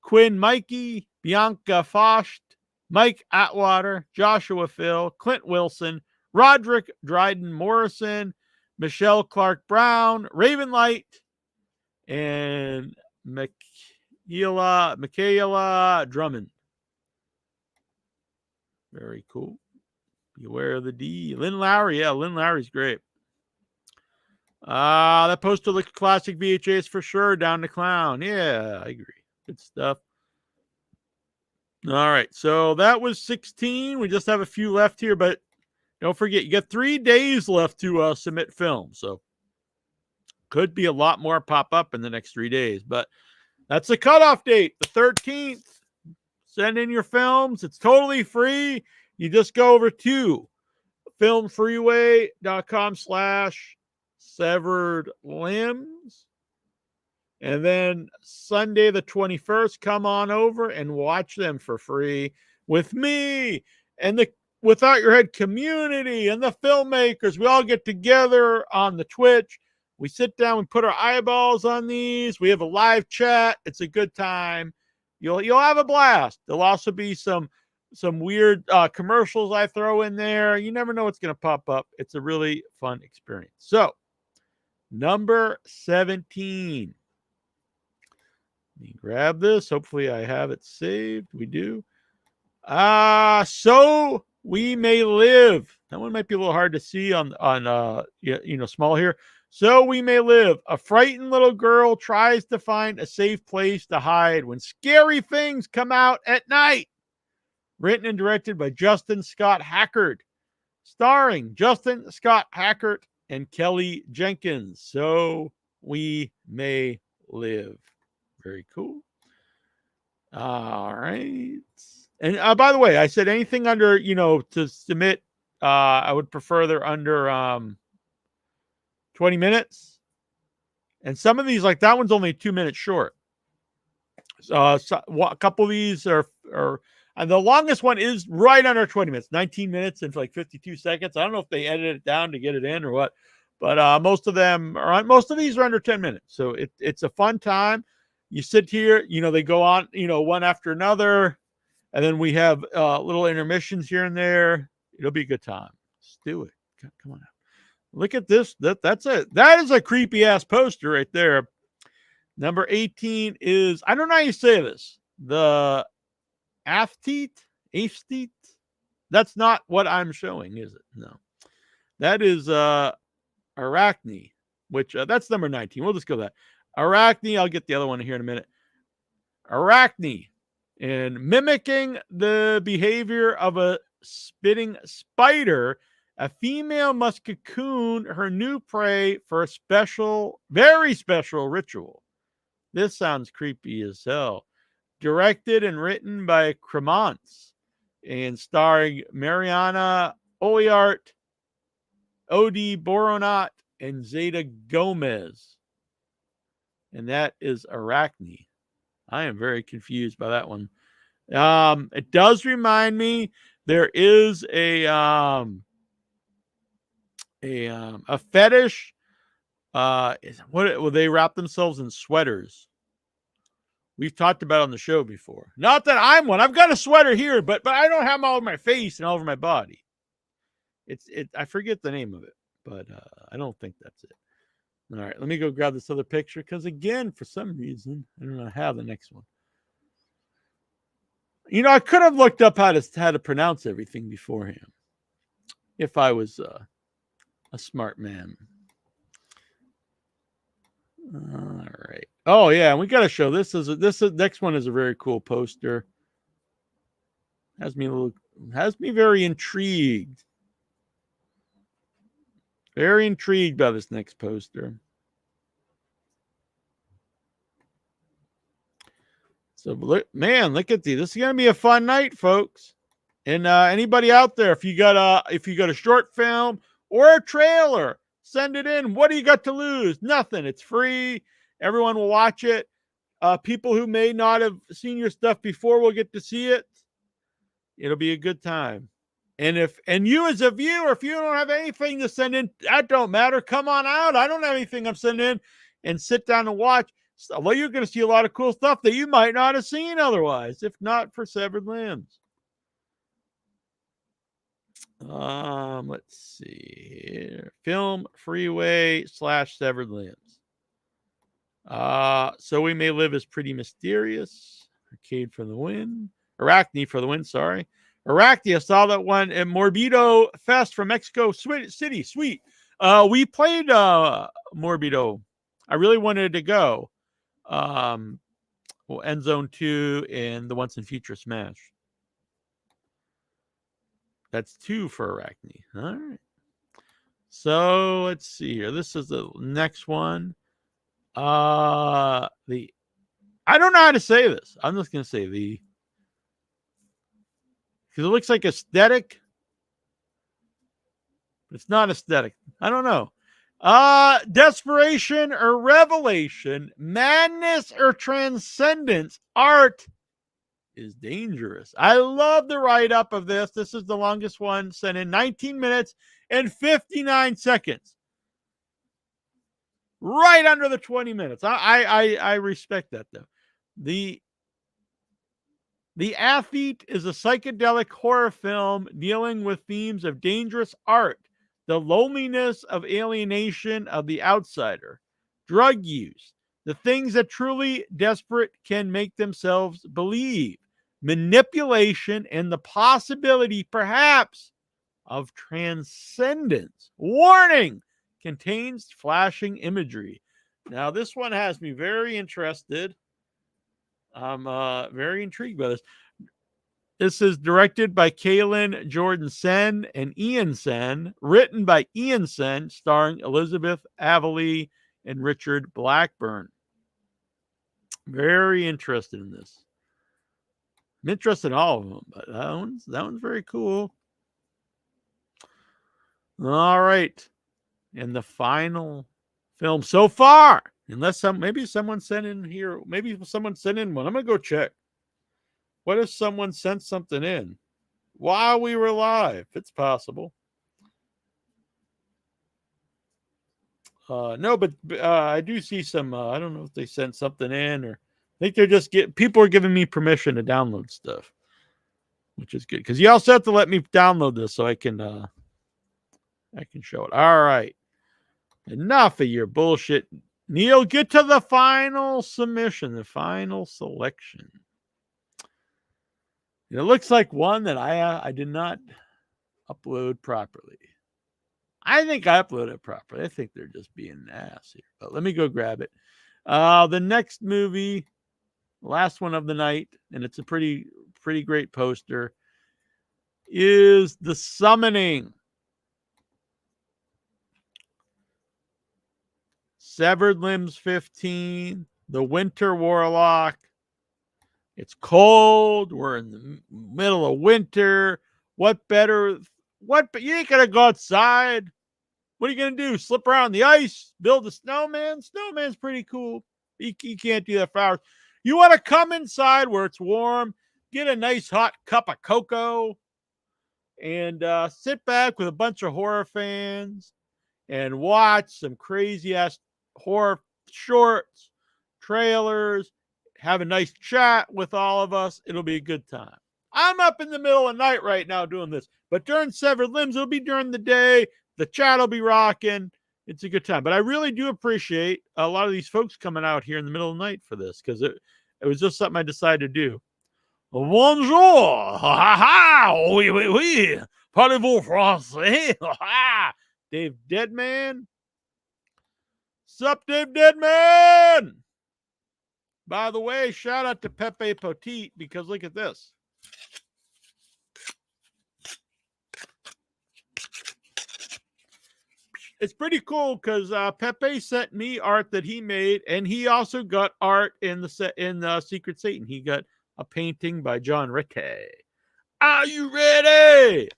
Quinn Mikey, Bianca Focht, Mike Atwater, Joshua Phil, Clint Wilson, Roderick Dryden Morrison, Michelle Clark Brown, Raven Light, and Michaela Drummond. Very cool. Beware of the D. Lynn Lowry. Yeah, Lynn Lowry's great. That poster looks classic VHS for sure. Down the Clown. Yeah, I agree. Good stuff. All right. So that was 16. We just have a few left here, but don't forget, you got 3 days left to submit film. So could be a lot more pop up in the next 3 days, but that's the cutoff date, the 13th. Send in your films. It's totally free. You just go over to filmfreeway.com/severed limbs. And then Sunday the 21st, come on over and watch them for free with me and the Without Your Head community and the filmmakers. We all get together on the Twitch. We sit down, we put our eyeballs on these. We have a live chat. It's a good time. You'll have a blast. There'll also be some weird commercials I throw in there. You never know what's going to pop up. It's a really fun experience. So, number 17. me grab this. Hopefully I have it saved. We do. So We May Live. That one might be a little hard to see on small here. So We May Live. A frightened little girl tries to find a safe place to hide when scary things come out at night. Written and directed by Justin Scott Hackert. Starring Justin Scott Hackert and Kelly Jenkins. So We May Live. Very cool. All right. And by the way, I said anything under, to submit, I would prefer they're under 20 minutes. And some of these, like that one's only 2 minutes short. A couple of these are and the longest one is right under 20 minutes, 19 minutes and like 52 seconds. I don't know if they edited it down to get it in or what, but most of these are under 10 minutes. So it's a fun time. You sit here, they go on, one after another. And then we have little intermissions here and there. It'll be a good time. Let's do it. Come on out. Look at this. That is a creepy ass poster right there. Number 18 is, I don't know how you say this. The Aphthete. That's not what I'm showing, is it? No. That is Arachne, which that's number 19. We'll just go that. Arachne. I'll get the other one here in a minute. Arachne. And mimicking the behavior of a spitting spider, a female must cocoon her new prey for a very special ritual. This sounds creepy as hell. Directed and written by Cremants and starring Mariana Oliart, Odie Boronat, and Zeta Gomez. And that is Arachne. I am very confused by that one. It does remind me there is a fetish. Will they wrap themselves in sweaters? We've talked about it on the show before. Not that I'm one. I've got a sweater here, but I don't have them all over my face and all over my body. I forget the name of it, but I don't think that's it. All right, let me go grab this other picture because, again, for some reason, I don't know how the next one. I could have looked up how to pronounce everything beforehand if I was a smart man. All right. Oh yeah, and we got to show this. Next one is a very cool poster. Has me very intrigued. Very intrigued by this next poster. So look at these. This is gonna be a fun night, folks. And anybody out there, if you got a short film or a trailer, send it in. What do you got to lose? Nothing. It's free. Everyone will watch it. People who may not have seen your stuff before will get to see it. It'll be a good time. And you as a viewer, if you don't have anything to send in, that don't matter. Come on out. I don't have anything I'm sending in, and sit down and watch. Well, you're going to see a lot of cool stuff that you might not have seen otherwise, if not for Severed Limbs. Let's see here. Film Freeway / Severed Limbs. So We May Live is pretty mysterious. Arcade for the win. Arachne for the win, sorry. Arachne, I saw that one at Morbido Fest from Mexico City. Sweet. We played Morbido. I really wanted to go. End Zone 2 and the Once and Future Smash. That's 2 for Arachne. All right. So let's see here. This is the next one. I don't know how to say this. I'm just going to say because it looks like aesthetic. It's not aesthetic. I don't know. Desperation or revelation, madness or transcendence, art is dangerous. I love the write-up of this. This is the longest one, sent in 19 minutes and 59 seconds. Right under the 20 minutes. I respect that, though. The Athlete is a psychedelic horror film dealing with themes of dangerous art, the loneliness of alienation of the outsider, drug use, The things that truly desperate can make themselves believe. Manipulation and the possibility, perhaps, of transcendence. Warning! Contains flashing imagery. Now, this one has me very interested. I'm very intrigued by this. This is directed by Kaylin Jordan Sen and Ian Sen, written by Ian Sen, starring Elizabeth Avali and Richard Blackburn. Very interested in this. I'm interested in all of them, but that one's very cool. All right. And the final film so far, unless maybe someone sent in here, maybe someone sent in one. I'm gonna go check. What if someone sent something in while we were live? It's possible. No, but I do see some. I don't know if they sent something in, or I think they're just people are giving me permission to download stuff, which is good because you also have to let me download this so I can show it. All right, enough of your bullshit, Neal. Get to the final submission, the final selection. It looks like one that I did not upload properly. I think I uploaded it properly. I think they're just being an ass here. But let me go grab it. The next movie, last one of the night, and it's a pretty great poster, is The Summoning. Severed Limbs 15, The Winter Warlock. It's cold. We're in the middle of winter. What better? You ain't gonna go outside. What are you gonna do? Slip around the ice? Build a snowman? Snowman's pretty cool. You can't do that for hours. You want to come inside where it's warm, get a nice hot cup of cocoa, and sit back with a bunch of horror fans and watch some crazy ass horror shorts, trailers, have a nice chat with all of us. It'll be a good time. I'm up in the middle of the night right now doing this, but during Severed Limbs, it'll be during the day. The chat will be rocking. It's a good time. But I really do appreciate a lot of these folks coming out here in the middle of the night for this because it was just something I decided to do. Bonjour! Ha ha! Oui, oui, oui! Parlez-vous français? Ha ha! Dave Deadman. Sup, Dave Deadman? By the way, shout out to Pepe Poteet because look at this. It's pretty cool because Pepe sent me art that he made, and he also got art in the Secret Satan. He got a painting by John Ritte. Are you ready?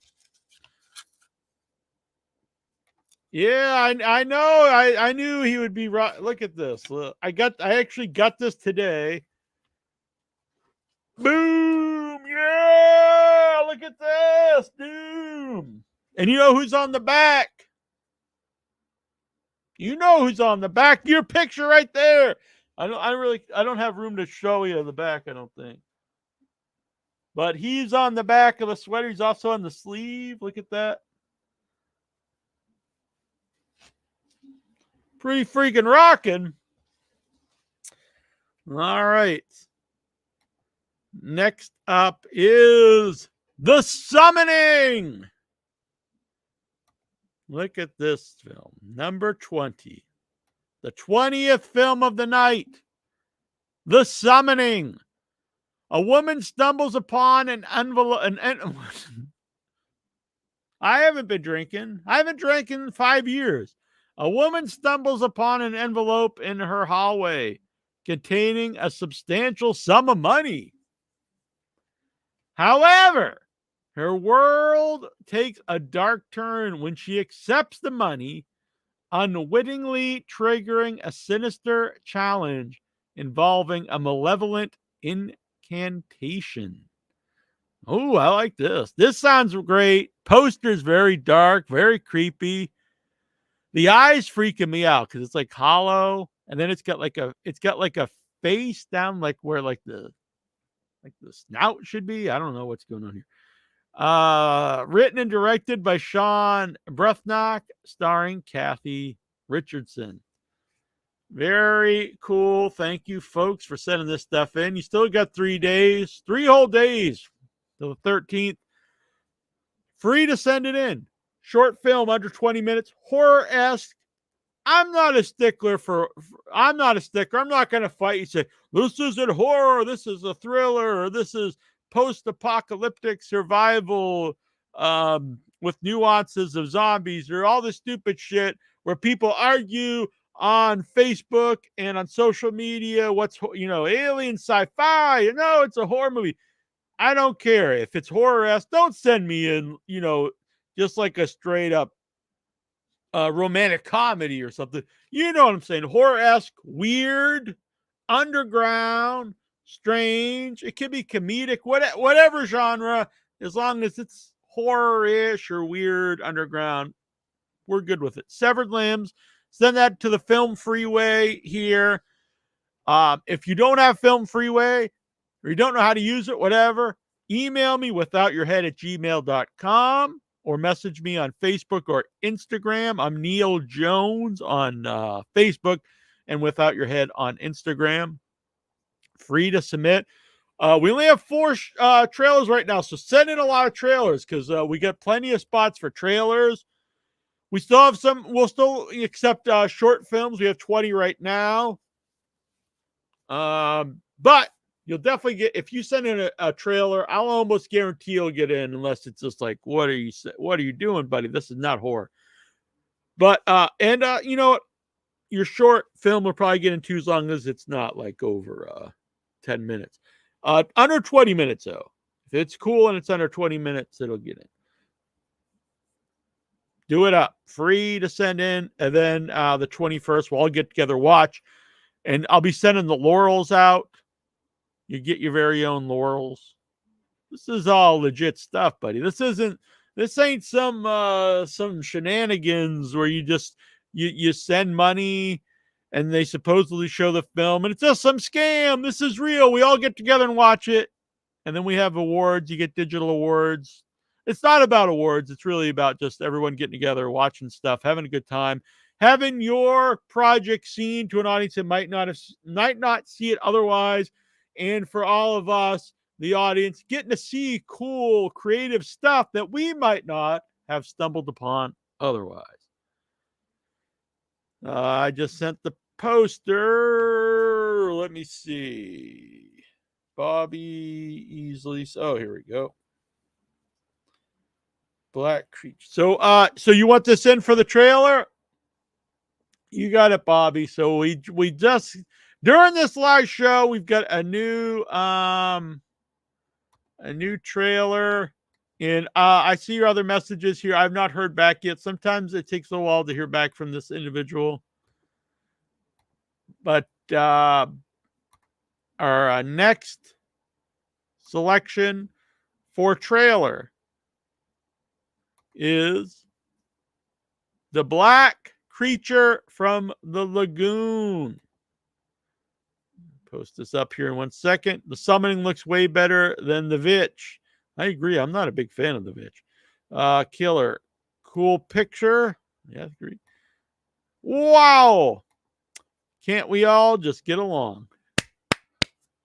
Yeah, I know. I knew he would be right. Look at this. Look, I actually got this today. Boom! Yeah! Look at this, Doom. And you know who's on the back? You know who's on the back. Your picture right there. I don't have room to show you the back, I don't think. But he's on the back of the sweater. He's also on the sleeve. Look at that. Pretty freaking rocking. All right. Next up is The Summoning. Look at this film. Number 20. The 20th film of the night. The Summoning. A woman stumbles upon an envelope. I haven't been drinking. I haven't drank in 5 years. A woman stumbles upon an envelope in her hallway containing a substantial sum of money. However, her world takes a dark turn when she accepts the money, unwittingly triggering a sinister challenge involving a malevolent incantation. Oh, I like this. This sounds great. Poster's very dark, very creepy. The eyes freaking me out because it's like hollow, and then it's got like a face down like where like the snout should be. I don't know what's going on here. Written and directed by Sean Brethnock, starring Kathy Richardson. Very cool. Thank you, folks, for sending this stuff in. You still got 3 days, 3 whole days till the 13th. Free to send it in. Short film under 20 minutes, horror-esque. I'm not a stickler I'm not a sticker. I'm not going to fight you. Say, this isn't horror, this is a thriller, or this is post-apocalyptic survival with nuances of zombies, or all this stupid shit where people argue on Facebook and on social media what's, alien sci-fi. No, it's a horror movie. I don't care. If it's horror-esque, don't send me in, just like a straight up romantic comedy or something. You know what I'm saying? Horror-esque, weird, underground, strange. It could be comedic, whatever genre, as long as it's horror-ish or weird, underground. We're good with it. Severed Limbs. Send that to the Film Freeway here. If you don't have Film Freeway or you don't know how to use it, whatever, email me withoutyourhead@gmail.com or message me on Facebook or Instagram. I'm Neal Jones on Facebook and Without Your Head on Instagram. Free to submit. We only have 4 trailers right now, so send in a lot of trailers because we got plenty of spots for trailers. We still have some. We'll still accept short films. We have 20 right now. But you'll definitely get, if you send in a trailer, I'll almost guarantee you'll get in, unless it's just like, what are you doing, buddy? This is not horror. But you know what? Your short film will probably get in too, as long as it's not like over 10 minutes. Under 20 minutes though. If it's cool and it's under 20 minutes, it'll get in. Do it up. Free to send in. And then the 21st, we'll all get together, watch. And I'll be sending the laurels out. You get your very own laurels. This is all legit stuff, buddy. This ain't some shenanigans where you just you send money and they supposedly show the film and it's just some scam. This is real. We all get together and watch it. And then we have awards. You get digital awards. It's not about awards. It's really about just everyone getting together, watching stuff, having a good time, having your project seen to an audience that might not see it otherwise. And for all of us, the audience, getting to see cool, creative stuff that we might not have stumbled upon otherwise. I just sent the poster. Let me see. Bobby easily. Oh, here we go. Black Creature. So you want this in for the trailer? You got it, Bobby. So we just, during this live show, we've got a new trailer. And I see your other messages here. I've not heard back yet. Sometimes it takes a while to hear back from this individual. But our next selection for trailer is The Black Creature from the Lagoon. Post this up here in 1 second. The summoning looks way better than the Vitch. I agree. I'm not a big fan of the Vitch. Killer. Cool picture. Yeah, I agree. Wow. Can't we all just get along?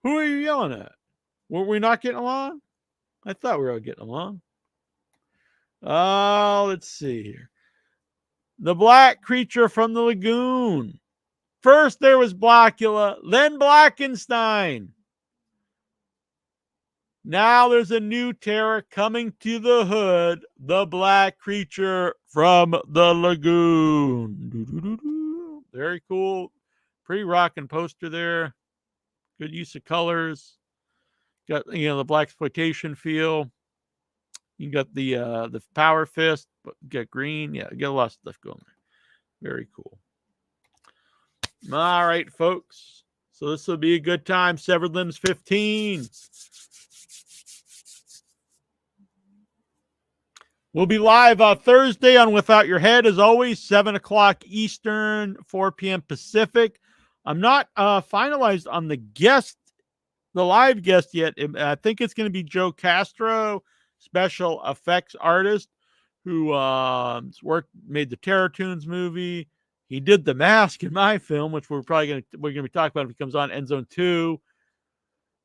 Who are you yelling at? Were we not getting along? I thought we were all getting along. Let's see here. The Black Creature from the Lagoon. First there was Blackula, then Blackenstein. Now there's a new terror coming to the hood. The Black Creature from the Lagoon. Very cool. Pretty rocking poster there. Good use of colors. Got the black exploitation feel. You got the power fist, but get green. Yeah, get a lot of stuff going there. Very cool. All right, folks. So this will be a good time. Severed Limbs 15. We'll be live Thursday on Without Your Head, as always, 7 o'clock Eastern, 4 p.m. Pacific. I'm not finalized on the live guest yet. I think it's going to be Joe Castro, special effects artist, who made the Terror Tunes movie. He did the mask in my film, which we're gonna be talking about if he comes on End Zone 2.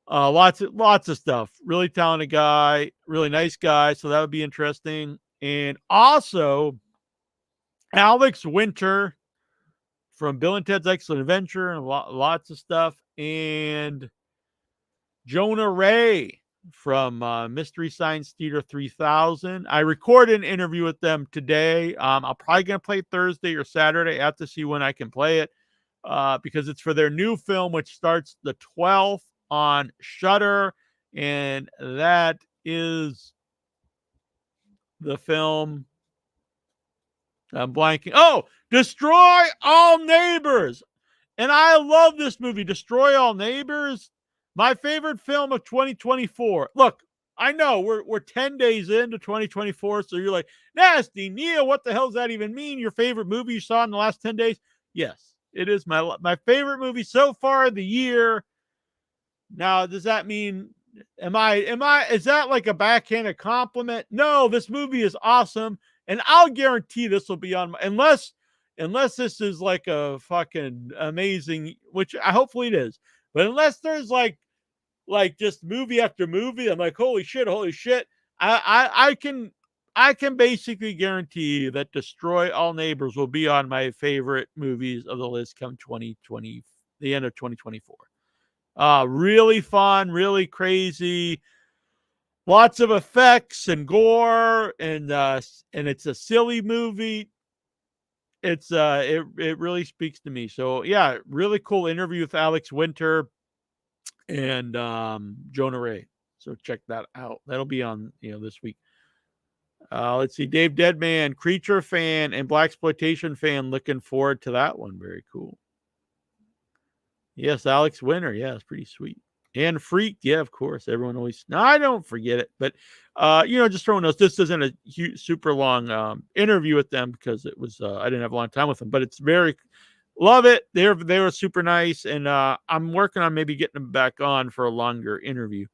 Lots of stuff. Really talented guy, really nice guy. So that would be interesting. And also Alex Winter from Bill and Ted's Excellent Adventure and lots of stuff. And Jonah Ray from Mystery Science Theater 3000. I recorded an interview with them today. I'll probably going to play Thursday or Saturday. I have to see when I can play it because it's for their new film, which starts the 12th on Shudder. And that is the film. I'm blanking. Oh, Destroy All Neighbors. And I love this movie, Destroy All Neighbors. My favorite film of 2024. Look, I know we're 10 days into 2024, so you're like, nasty, Neal, what the hell does that even mean? Your favorite movie you saw in the last 10 days? Yes, it is my favorite movie so far of the year. Now, does that mean is that like a backhanded compliment? No, this movie is awesome, and I'll guarantee this will be on unless this is like a fucking amazing, which I hopefully it is. But unless there's like just movie after movie, I'm like, holy shit. I can basically guarantee that Destroy All Neighbors will be on my favorite movies of the list come 2020, the end of 2024. Really fun, really crazy, lots of effects and gore, and it's a silly movie. It's it really speaks to me. So yeah, really cool interview with Alex Winter and Jonah Ray. So check that out. That'll be on this week. Let's see, Dave Deadman, Creature fan and Blaxploitation fan, looking forward to that one. Very cool. Yes, Alex Winter. Yeah, it's pretty sweet. And Freaked. Yeah, of course. Everyone always. No, I don't forget it. But, just throwing those. This isn't a super long interview with them because it was. I didn't have a long time with them. But it's very. Love it. They were super nice. And I'm working on maybe getting them back on for a longer interview.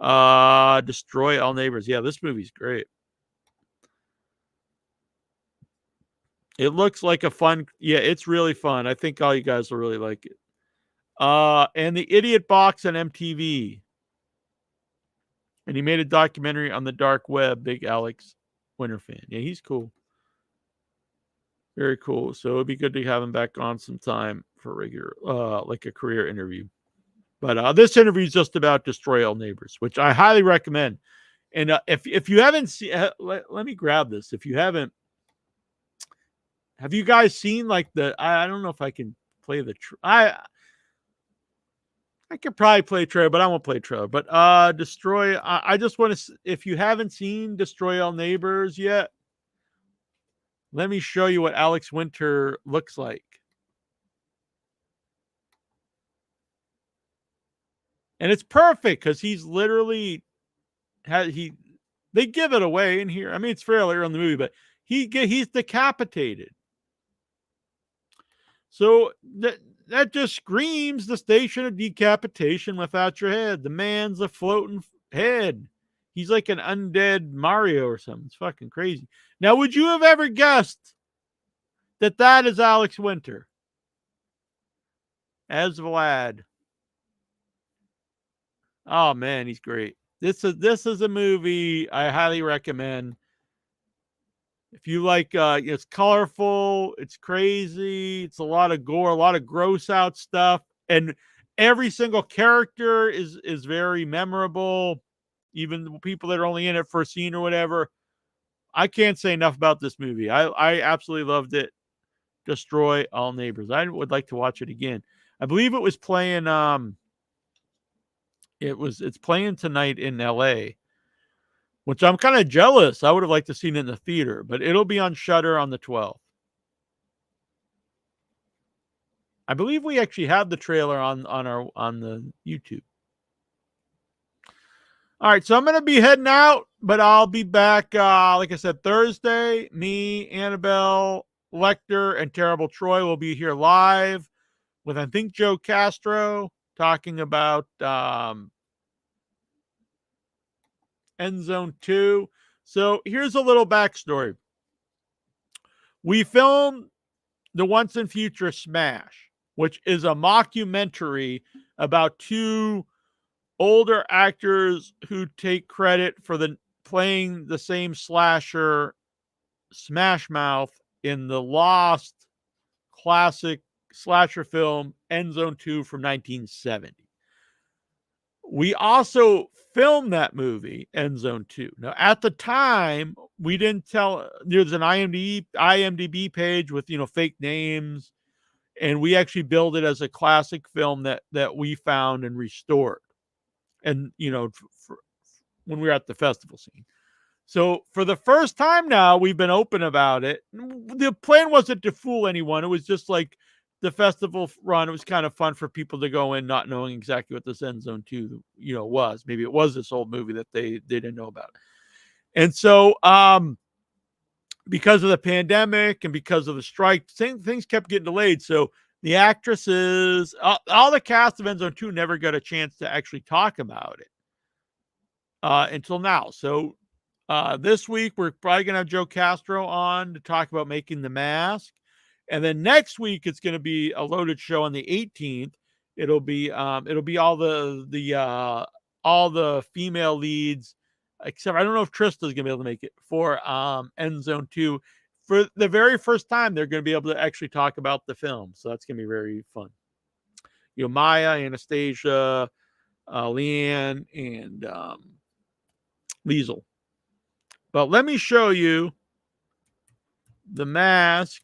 Destroy All Neighbors. Yeah, this movie's great. It looks like a fun. Yeah, it's really fun. I think all you guys will really like it. And the Idiot Box on MTV. And he made a documentary on the dark web. Big Alex Winter fan. Yeah, he's cool. Very cool. So it'd be good to have him back on sometime for regular, like a career interview. But this interview is just about Destroy All Neighbors, which I highly recommend. And if you haven't seen, let me grab this. If you haven't, have you guys seen like I don't know if I can play I could probably play trailer, but I won't play trailer. But Destroy. I just want to. If you haven't seen Destroy All Neighbors yet, let me show you what Alex Winter looks like. And it's perfect because he's literally they give it away in here. I mean, it's fairly early in the movie, but he's decapitated. So that just screams the station of decapitation without your head. The man's a floating head. He's like an undead Mario or something. It's fucking crazy. Now, would you have ever guessed that is Alex Winter as Vlad? Oh man, he's great. This is a movie I highly recommend. If you like, it's colorful, it's crazy, it's a lot of gore, a lot of gross out stuff, and every single character is very memorable. Even the people that are only in it for a scene or whatever. I can't say enough about this movie. I absolutely loved it. Destroy All Neighbors. I would like to watch it again. I believe it was playing. It's playing tonight in L.A., which I'm kind of jealous. I would have liked to seen it in the theater, but it'll be on Shudder on the 12th. I believe we actually have the trailer on the YouTube. All right, so I'm going to be heading out, but I'll be back, like I said, Thursday. Me, Annabelle, Lecter, and Terrible Troy will be here live with, I think, Joe Castro talking about End Zone 2. So here's a little backstory. We filmed The Once and Future Smash, which is a mockumentary about two older actors who take credit for playing the same slasher, Smash Mouth, in the lost classic slasher film End Zone 2 from 1970. We also filmed that movie, End Zone 2. Now, at the time, we didn't tell, there's an IMDb page with, fake names, and we actually billed it as a classic film that we found and restored. And, when we were at the festival scene. So for the first time now, we've been open about it. The plan wasn't to fool anyone. It was just like the festival run. It was kind of fun for people to go in not knowing exactly what this End Zone 2, was. Maybe it was this old movie that they didn't know about. And so because of the pandemic and because of the strike, things kept getting delayed. So the actresses, all the cast of End Zone 2 never got a chance to actually talk about it until now. So this week, we're probably going to have Joe Castro on to talk about making the mask. And then next week, it's going to be a loaded show on the 18th. It'll be all the female leads, except I don't know if Trista's going to be able to make it for End Zone 2. For the very first time, they're going to be able to actually talk about the film. So that's going to be very fun. Maya, Anastasia, Leanne, and Liesel. But let me show you the mask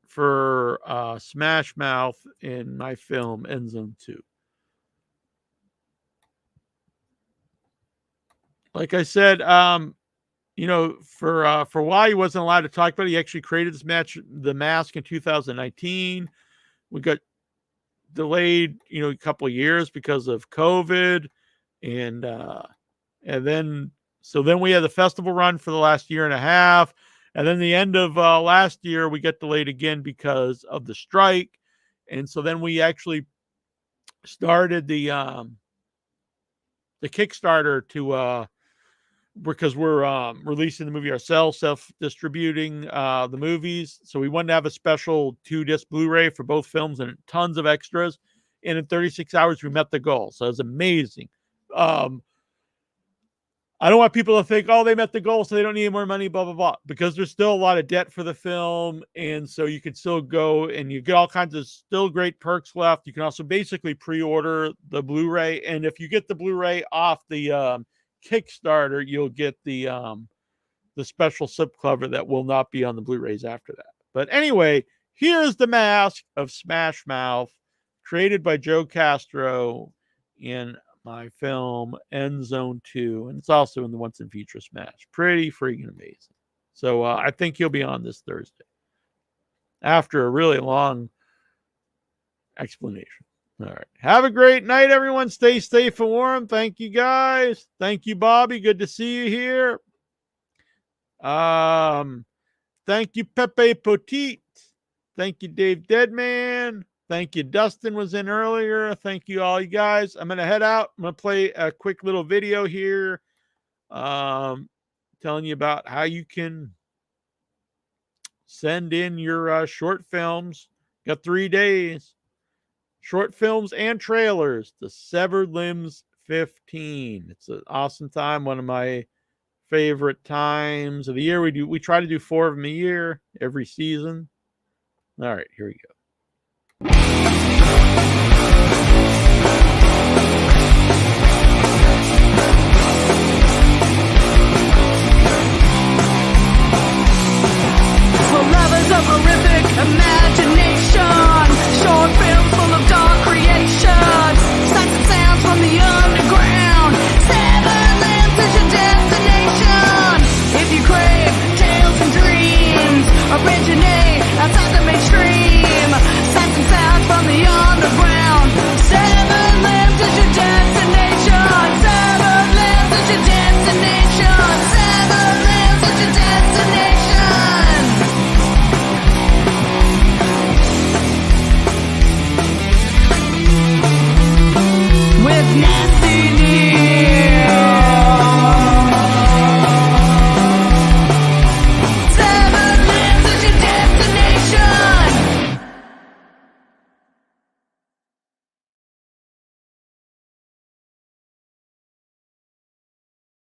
for Smash Mouth in my film End Zone 2. Like I said, for a while he wasn't allowed to talk about it. He actually created the mask in 2019. We got delayed, a couple of years because of COVID, and then we had the festival run for the last year and a half. And then the end of last year, we got delayed again because of the strike. And so then we actually started the Kickstarter to because we're releasing the movie ourselves, self-distributing the movies. So we wanted to have a special 2-disc Blu-ray for both films and tons of extras. And in 36 hours, we met the goal. So it was amazing. I don't want people to think, they met the goal, so they don't need more money, blah, blah, blah, because there's still a lot of debt for the film. And so you can still go and you get all kinds of still great perks left. You can also basically pre-order the Blu-ray. And if you get the Blu-ray off the Kickstarter, you'll get the special slip cover that will not be on the Blu-rays after that. But anyway, here's the mask of Smash Mouth, created by Joe Castro in my film End Zone 2, and it's also in the Once and Future Smash. Pretty freaking amazing. So I think he'll be on this Thursday after a really long explanation. All right. Have a great night, everyone. Stay safe and warm. Thank you, guys. Thank you, Bobby. Good to see you here. Thank you, Pepe Potit. Thank you, Dave Deadman. Thank you, Dustin was in earlier. Thank you, all you guys. I'm going to head out. I'm going to play a quick little video here telling you about how you can send in your short films. Got 3 days. Short films and trailers. The Severed Limbs 15. It's an awesome time. One of my favorite times of the year. We try to do 4 of them a year every season. All right, here we go.